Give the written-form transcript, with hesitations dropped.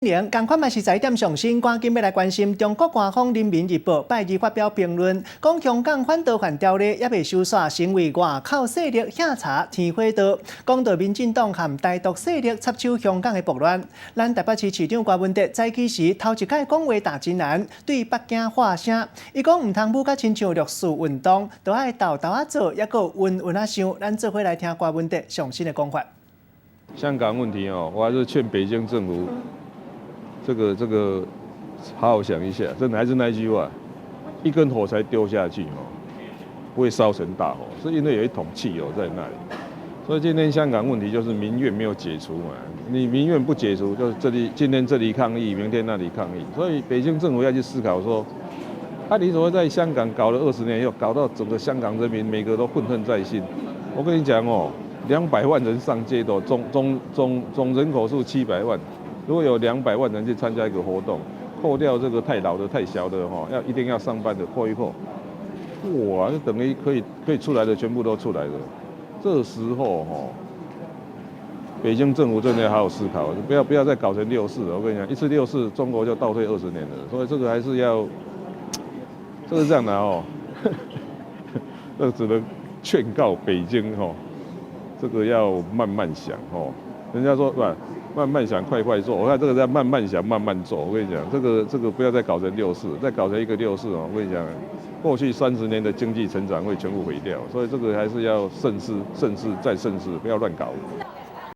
同款嘛是在点上新，赶紧要来关心中国官方《人民日报》拜二发表评论，讲香港反逃犯条例也未收煞，成为外口势力遐查天火刀，讲到民进党和台独势力插手香港的暴乱。咱台北市市长郭文哲在期时头一届讲话大真难，对北京发声，伊讲唔通武甲亲像绿树运动，都爱豆豆啊做，也个稳稳啊想。咱做伙来听郭文哲上新的讲法。香港问题哦，我还是劝北京政府。这个，好好想一下，真的还是那句话，一根火柴丢下去哦，不会烧成大火，是因为有一桶汽油在那里。所以今天香港问题就是民怨没有解除嘛，你民怨不解除，就是今天这里抗议，明天那里抗议。所以北京政府要去思考说，你怎么在香港搞了20年，又搞到整个香港人民每个都愤恨在心？我跟你讲哦，200万人上街头，总人口数700万。如果有200万人去参加一个活动，扣掉这个太老的、太小的哈，一定要上班的扣一扣，哇，就等于可以出来的全部都出来了。这时候哈，北京政府真的要好好思考，不要再搞成6·4了。我跟你讲，一次6·4，中国就倒退20年了。所以这个还是要，这个这样的哦，这只能劝告北京哈，这个要慢慢想哦。人家说吧。慢慢想，快快做。我看这个在慢慢想，慢慢做。我跟你讲，这个不要再搞成6·4，再搞成一个6·4哦。我跟你讲，过去30年的经济成长会全部毁掉，所以这个还是要慎思、慎思再慎思，不要乱搞。